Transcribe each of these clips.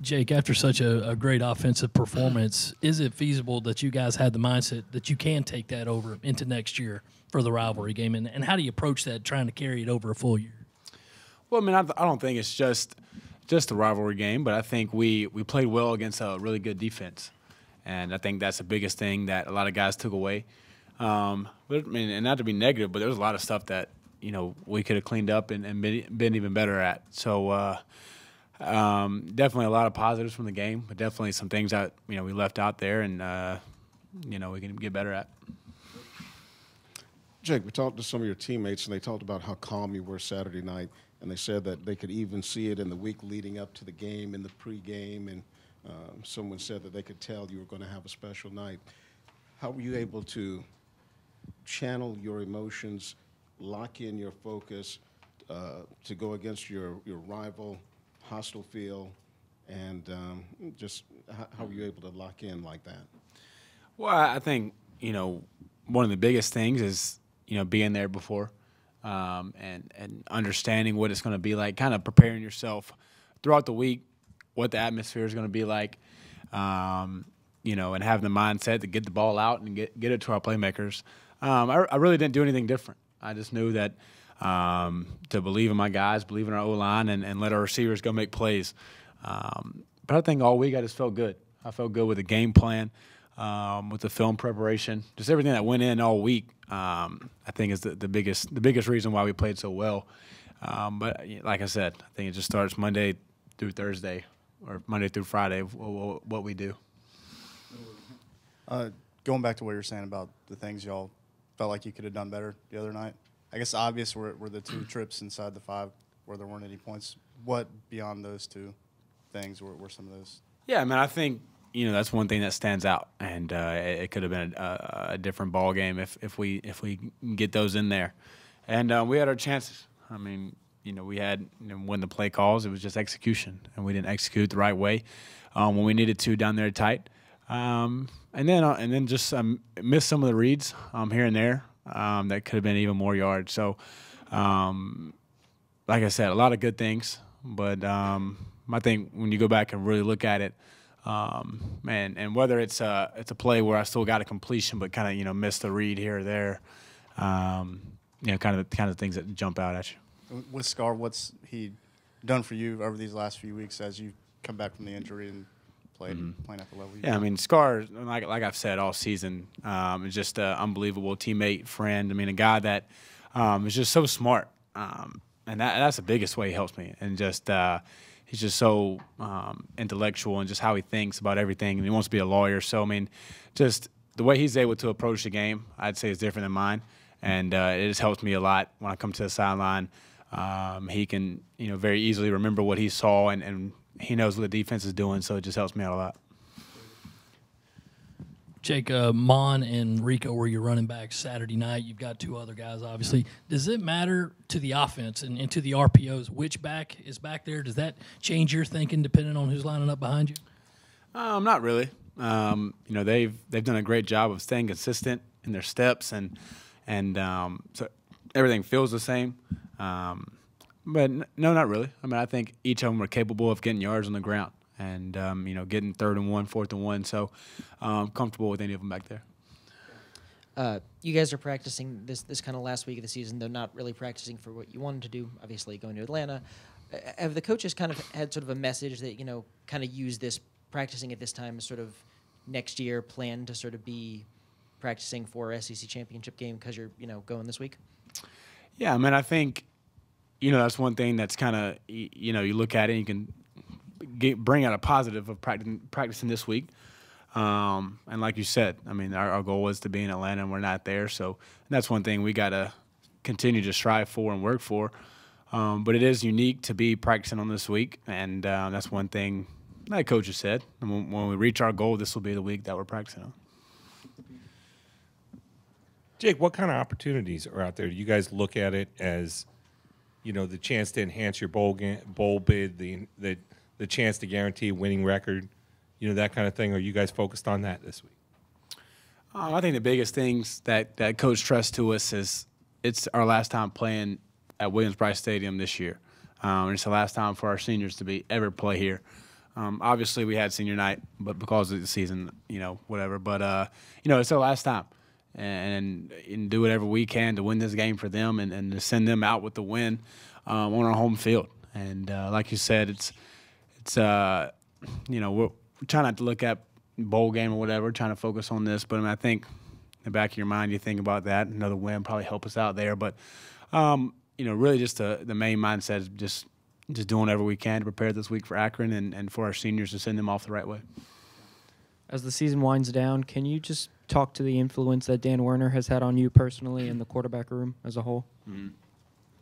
Jake, after such a great offensive performance, is it feasible that you guys had the mindset that you can take that over into next year for the rivalry game? And how do you approach that, trying to carry it over a full year? Well, I mean, I don't think it's just the rivalry game, but I think we played well against a really good defense. And I think that's the biggest thing that a lot of guys took away. But I mean, and not to be negative, but there was a lot of stuff that, we could have cleaned up and been even better at. So definitely a lot of positives from the game, but definitely some things that, we left out there and, we can get better at. Jake, we talked to some of your teammates, and they talked about how calm you were Saturday night, and they said that they could even see it in the week leading up to the game, in the pregame, and someone said that they could tell you were going to have a special night. How were you able to channel your emotions, lock in your focus to go against your rival, hostile field, and just how were you able to lock in like that? Well, I think, one of the biggest things is, being there before and understanding what it's going to be like, kind of preparing yourself throughout the week, what the atmosphere is going to be like, and having the mindset to get the ball out and get it to our playmakers. I really didn't do anything different. I just knew that to believe in my guys, believe in our O-line, and let our receivers go make plays. But I think all week I just felt good. I felt good with the game plan, with the film preparation, just everything that went in all week. I think is the biggest reason why we played so well. But like I said, I think it just starts Monday through Thursday or Monday through Friday what we do. Going back to what you were saying about the things y'all felt like you could have done better the other night, I guess obvious were the 2 trips inside the 5 where there weren't any points. What beyond those 2 things were some of those? Yeah, I mean, I think that's one thing that stands out, and it could have been a different ball game if we get those in there, and we had our chances. I mean, we had when the play calls, it was just execution, and we didn't execute the right way when we needed to down there tight, and then just missed some of the reads here and there that could have been even more yards. So, like I said, a lot of good things, but I think when you go back and really look at it. And whether it's a play where I still got a completion but kind of missed the read here or there, kind of things that jump out at you. With Scar, what's he done for you over these last few weeks as you come back from the injury and playing at the level? Yeah, I mean, Scar, like I've said all season, is just an unbelievable teammate, friend. I mean, a guy that is just so smart, and that's the biggest way he helps me, and just. He's just so intellectual and just how he thinks about everything. And he wants to be a lawyer. So, I mean, just the way he's able to approach the game, I'd say is different than mine. And it just helps me a lot when I come to the sideline. He can, very easily remember what he saw, and he knows what the defense is doing. So it just helps me out a lot. Jake, Mon and Rico were your running backs Saturday night. You've got 2 other guys, obviously. Does it matter to the offense and to the RPOs which back is back there? Does that change your thinking depending on who's lining up behind you? Not really. They've done a great job of staying consistent in their steps, and so everything feels the same. But no, not really. I mean, I think each of them are capable of getting yards on the ground. And, getting 3rd and 1, 4th and 1. So comfortable with any of them back there. You guys are practicing this kind of last week of the season, though not really practicing for what you wanted to do, obviously going to Atlanta. Have the coaches kind of had sort of a message that, kind of use this practicing at this time as sort of next year plan to sort of be practicing for a SEC championship game because you're, going this week? Yeah, I mean, I think, that's one thing that's kind of, you look at it and you can bring out a positive of practicing this week. And like you said, I mean, our goal was to be in Atlanta, and we're not there. So that's one thing we got to continue to strive for and work for. But it is unique to be practicing on this week, and that's one thing like coaches said. When we reach our goal, this will be the week that we're practicing on. Jake, what kind of opportunities are out there? Do you guys look at it as, the chance to enhance your bowl bid, the chance to guarantee a winning record, that kind of thing? Are you guys focused on that this week? I think the biggest things that Coach trusts to us is it's our last time playing at Williams-Brice Stadium this year. It's the last time for our seniors to ever play here. Obviously, we had senior night, but because of the season, whatever. But it's our last time, and do whatever we can to win this game for them and to send them out with the win on our home field. And like you said, it's we're trying not to look at bowl game or whatever, trying to focus on this. But I think in the back of your mind, you think about that. Another win probably help us out there. But really just the main mindset is just doing whatever we can to prepare this week for Akron and for our seniors to send them off the right way. As the season winds down, can you just talk to the influence that Dan Werner has had on you personally and the quarterback room as a whole?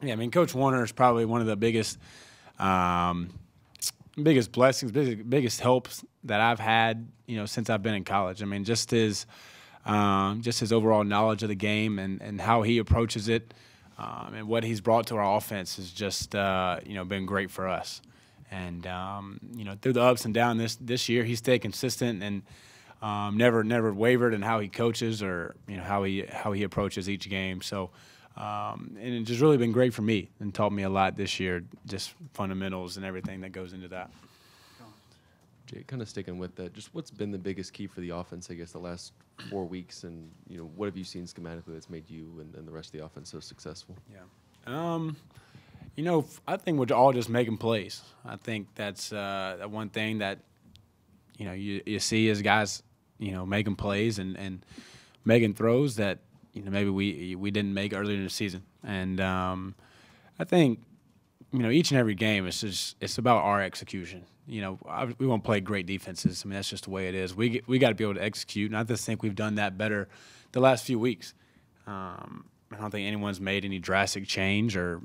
Yeah, I mean, Coach Werner is probably one of the biggest blessings, biggest helps that I've had, since I've been in college. I mean, just his overall knowledge of the game and how he approaches it, and what he's brought to our offense has just, been great for us. And through the ups and downs this year, he's stayed consistent and never wavered in how he coaches or how he approaches each game. So. And it's just really been great for me and taught me a lot this year, just fundamentals and everything that goes into that. Jay, kind of sticking with that, just what's been the biggest key for the offense, I guess, the last 4 weeks, and what have you seen schematically that's made you and the rest of the offense so successful? Yeah, I think we're all just making plays. I think that's that one thing that you see as guys making plays and making throws that maybe we didn't make earlier in the season. And I think each and every game it's about our execution. We won't play great defenses. I mean, that's just the way it is. We got to be able to execute, and I just think we've done that better the last few weeks. I don't think anyone's made any drastic change or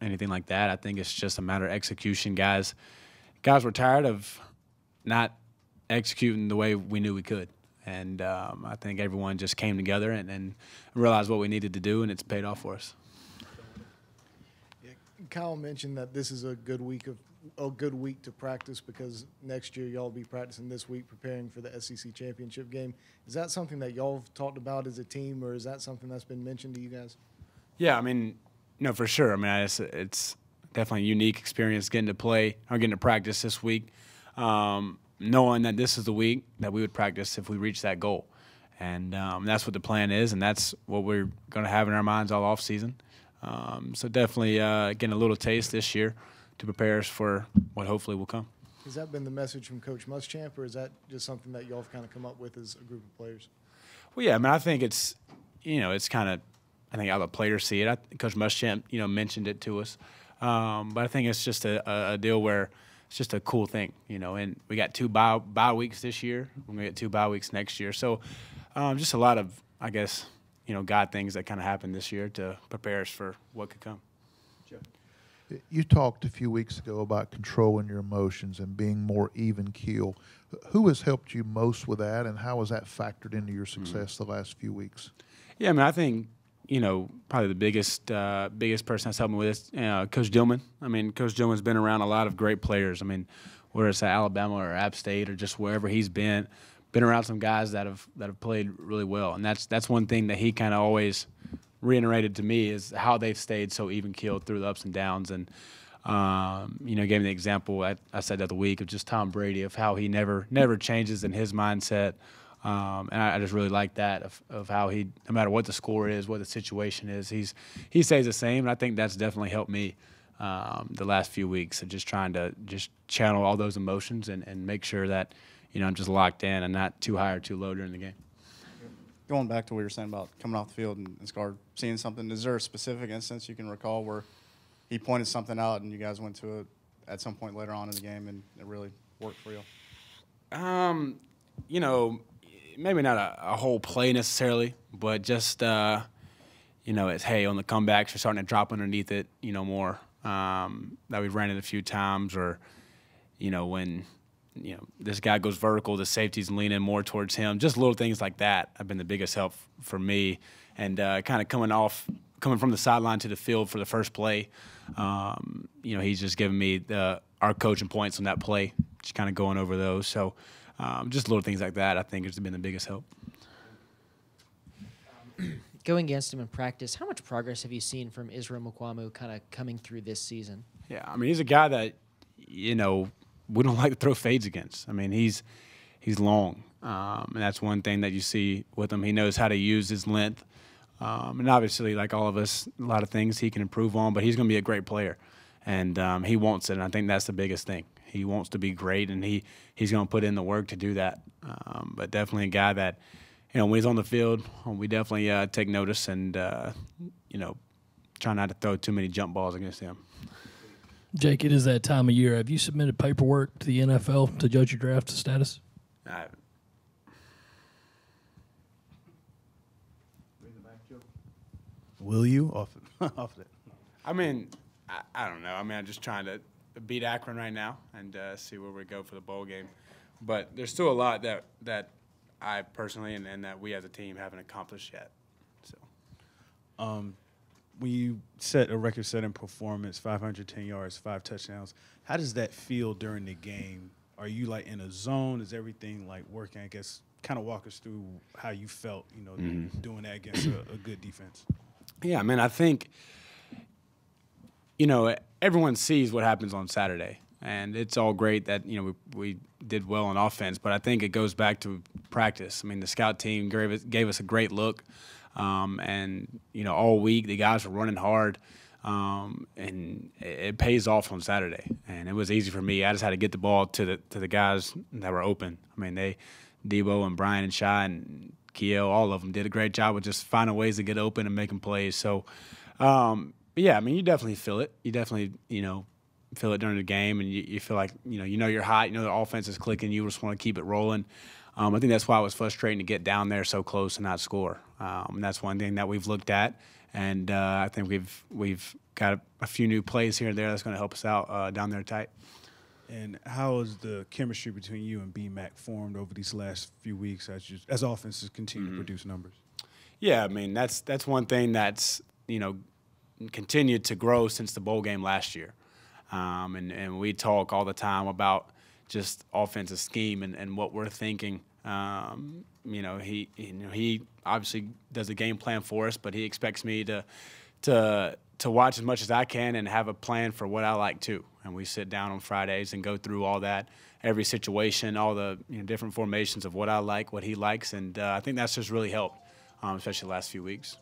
anything like that. I think it's just a matter of execution. Guys were tired of not executing the way we knew we could. And I think everyone just came together and realized what we needed to do, and it's paid off for us. Yeah, Kyle mentioned that this is a good week to practice because next year y'all will be practicing this week preparing for the SEC championship game. Is that something that y'all have talked about as a team, or is that something that's been mentioned to you guys? Yeah, I mean, for sure. I mean, it's definitely a unique experience getting to practice this week. Knowing that this is the week that we would practice if we reach that goal. And that's what the plan is, and that's what we're going to have in our minds all off season. So definitely getting a little taste this year to prepare us for what hopefully will come. Has that been the message from Coach Muschamp, or is that just something that y'all have kind of come up with as a group of players? Well, yeah, I mean, I think it's kind of, I think how the players see it. Coach Muschamp, mentioned it to us. But I think it's just a deal where it's just a cool thing, and we got 2 bye weeks this year. We're going to get 2 bye weeks next year. So just a lot of, I guess, God things that kind of happened this year to prepare us for what could come. You talked a few weeks ago about controlling your emotions and being more even keel. Who has helped you most with that, and how has that factored into your success the last few weeks? Yeah, I mean, I think, probably the biggest person that's helped me with this, Coach Dillman. I mean, Coach Dillman's been around a lot of great players. I mean, whether it's at Alabama or App State or just wherever he's been around some guys that have played really well. And that's one thing that he kind of always reiterated to me is how they've stayed so even-keeled through the ups and downs. And, gave me the example I said the other week of just Tom Brady, of how he never changes in his mindset. And I just really like that of how he, no matter what the score is, what the situation is, he stays the same. And I think that's definitely helped me the last few weeks of just trying to just channel all those emotions and make sure that, I'm just locked in and not too high or too low during the game. Going back to what you were saying about coming off the field and Scar seeing something, is there a specific instance you can recall where he pointed something out and you guys went to it at some point later on in the game and it really worked for you? Maybe not a whole play necessarily, but just, it's, hey, on the comebacks, you're starting to drop underneath it, more, that we've ran it a few times, or, when, this guy goes vertical, the safety's leaning more towards him. Just little things like that have been the biggest help for me. And kind of coming from the sideline to the field for the first play, he's just giving me our coaching points on that play, just kind of going over those. So just little things like that I think has been the biggest help. Going against him in practice, how much progress have you seen from Israel Mukwamu kind of coming through this season? Yeah, I mean, he's a guy that, we don't like to throw fades against. I mean, he's long, and that's one thing that you see with him. He knows how to use his length, and obviously, like all of us, a lot of things he can improve on. But he's going to be a great player, and he wants it. And I think that's the biggest thing. He wants to be great, and he's going to put in the work to do that. But definitely a guy that, when he's on the field, we definitely take notice and try not to throw too many jump balls against him. Jake, it is that time of year. Have you submitted paperwork to the NFL to judge your draft status? Will you off that? I mean, I don't know. I mean, I'm just trying to beat Akron right now and see where we go for the bowl game. But there's still a lot that I personally and that we as a team haven't accomplished yet. So, when you set a record-setting performance, 510 yards, 5 touchdowns, how does that feel during the game? Are you like in a zone? Is everything like working? I guess kind of walk us through how you felt, doing that against a good defense. Yeah, I mean, I think, everyone sees what happens on Saturday, and it's all great that, we did well on offense, but I think it goes back to practice. I mean, the scout team gave us a great look, and, all week the guys were running hard, and it pays off on Saturday, and it was easy for me. I just had to get the ball to the guys that were open. I mean, Debo and Brian and Shy and Keo, all of them did a great job with just finding ways to get open and making plays. So, yeah, I mean, you definitely feel it. You definitely, feel it during the game, and you feel like, you're hot. The offense is clicking. You just want to keep it rolling. I think that's why it was frustrating to get down there so close and not score. And that's one thing that we've looked at, and I think we've got a few new plays here and there that's going to help us out down there tight. And how has the chemistry between you and B-Mac formed over these last few weeks as offenses continue to produce numbers? Yeah, I mean, that's one thing that's, continued to grow since the bowl game last year. And we talk all the time about just offensive scheme and what we're thinking. He obviously does the game plan for us, but he expects me to watch as much as I can and have a plan for what I like too. And we sit down on Fridays and go through all that, every situation, all the different formations of what I like, what he likes, and I think that's just really helped, especially the last few weeks.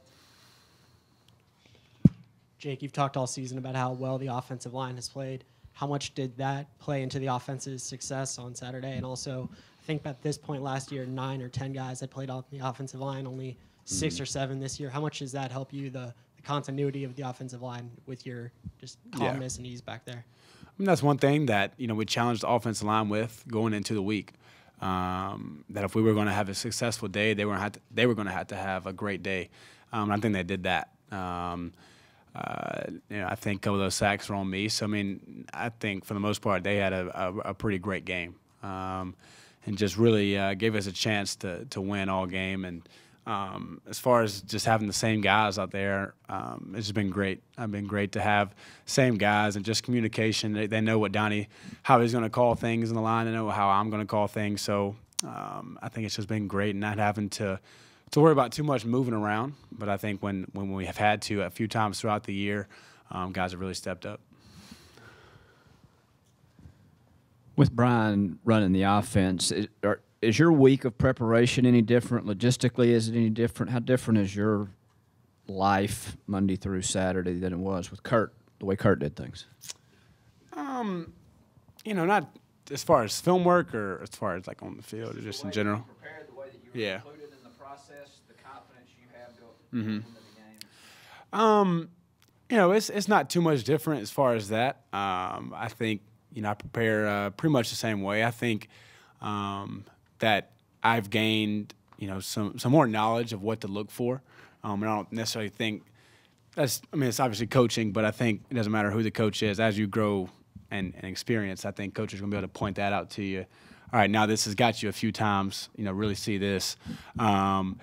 Jake, you've talked all season about how well the offensive line has played. How much did that play into the offense's success on Saturday? And also, I think at this point last year, 9 or 10 guys had played on the offensive line, only 6 or 7 this year. How much does that help you, the continuity of the offensive line with your just calmness and ease back there? I mean, that's one thing that we challenged the offensive line with going into the week. That if we were going to have a successful day, they were going to have to have a great day. I think they did that. I think a couple of those sacks were on me. So, I mean, I think for the most part they had a pretty great game, and just really gave us a chance to win all game. And as far as just having the same guys out there, it's just been great. It's been great to have same guys and just communication. They know how he's going to call things in the line. They know how I'm going to call things. So I think it's just been great, not having to worry about too much moving around. But I think when we have had to a few times throughout the year, guys have really stepped up. With Brian running the offense, is your week of preparation any different? Logistically, is it any different? How different is your life Monday through Saturday than it was with Kurt, the way Kurt did things? Not as far as film work or as far as like on the field or just in general. Prepared, the way that you were included in the process, the confidence you have going into the game. It's not too much different as far as that. I think I prepare pretty much the same way. I think that I've gained some more knowledge of what to look for. I don't necessarily think it's obviously coaching, but I think it doesn't matter who the coach is. As you grow and experience, I think coaches are going to be able to point that out to you. All right, now this has got you a few times. Really see this. But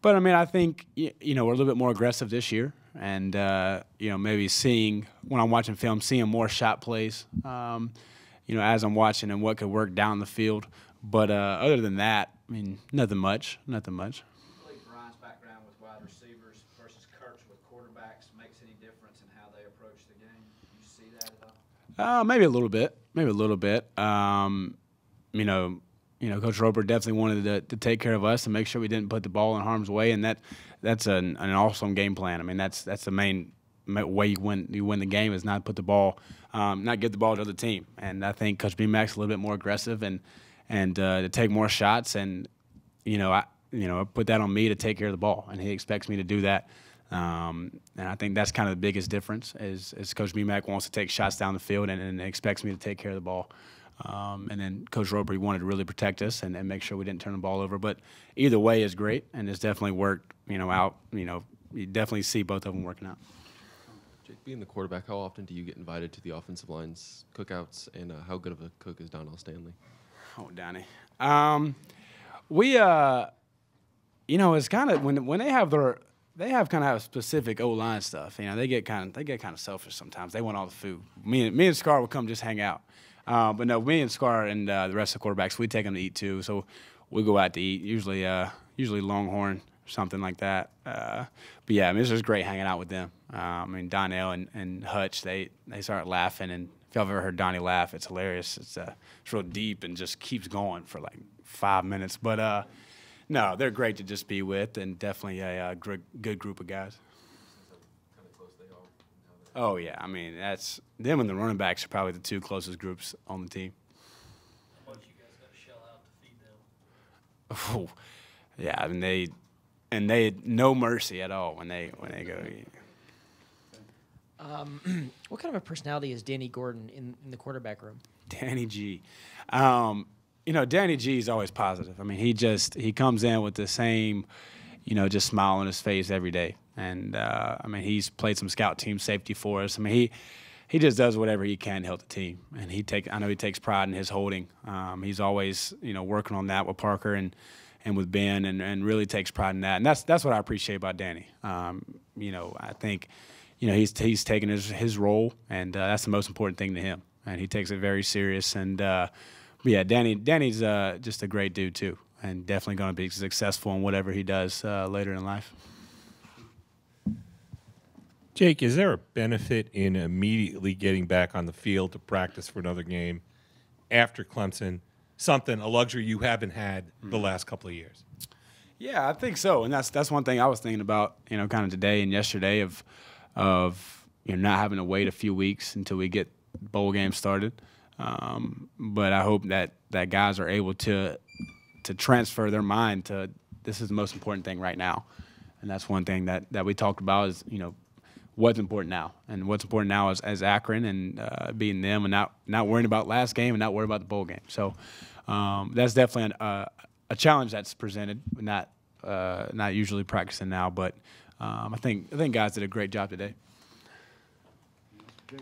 I think we're a little bit more aggressive this year, and maybe seeing when I'm watching film, seeing more shot plays. As I'm watching and what could work down the field. But other than that, nothing much. I believe Brian's background with wide receivers versus Kurt's with quarterbacks makes any difference in how they approach the game. Do you see that at all? Maybe a little bit. Coach Roper definitely wanted to take care of us and make sure we didn't put the ball in harm's way, and that's an awesome game plan. I mean, that's the main way you win the game is not put the ball, not give the ball to the other team. And I think Coach B-Mac's a little bit more aggressive and to take more shots, and I put that on me to take care of the ball, and he expects me to do that. And I think that's kind of the biggest difference is Coach B-Mac wants to take shots down the field and expects me to take care of the ball. And then Coach Roper, he wanted to really protect us and make sure we didn't turn the ball over. But either way is great, and it's definitely worked, out. You definitely see both of them working out. Jake, being the quarterback, how often do you get invited to the offensive line's cookouts, and how good of a cook is Donnell Stanley? Oh, Donnie. It's kind of when they have kind of specific O-line stuff. They get kind of selfish sometimes. They want all the food. Me and Scar will come just hang out. But no, me and Scar and the rest of the quarterbacks, we take them to eat too. So we go out to eat, usually Longhorn or something like that. But yeah, it's just great hanging out with them. Donnell and Hutch, they start laughing, and if y'all have ever heard Donnie laugh, it's hilarious. It's real deep and just keeps going for like 5 minutes. But no, they're great to just be with, and definitely a good group of guys. Oh, yeah. That's them and the running backs are probably the two closest groups on the team. How much you guys got to shell out to feed them? Oh, yeah. They no mercy at all when they go eat. What kind of a personality is Danny Gordon in the quarterback room? Danny G. Danny G is always positive. He comes in with the same, just smile on his face every day. And, he's played some scout team safety for us. He just does whatever he can to help the team. And I know he takes pride in his holding. He's always, working on that with Parker and with Ben and really takes pride in that. And that's what I appreciate about Danny. I think, he's taken his role, and that's the most important thing to him. And he takes it very serious. And, yeah, Danny's just a great dude too, and definitely going to be successful in whatever he does later in life. Jake, is there a benefit in immediately getting back on the field to practice for another game after Clemson? A luxury you haven't had the last couple of years. Yeah, I think so, and that's one thing I was thinking about, kind of today and yesterday of not having to wait a few weeks until we get bowl games started. But I hope that guys are able to transfer their mind to this is the most important thing right now, and that's one thing that we talked about is what's important now, and what's important now is as Akron and beating them and not worrying about last game and not worrying about the bowl game. So that's definitely a challenge that's presented. Not usually practicing now, but I think guys did a great job today. Good.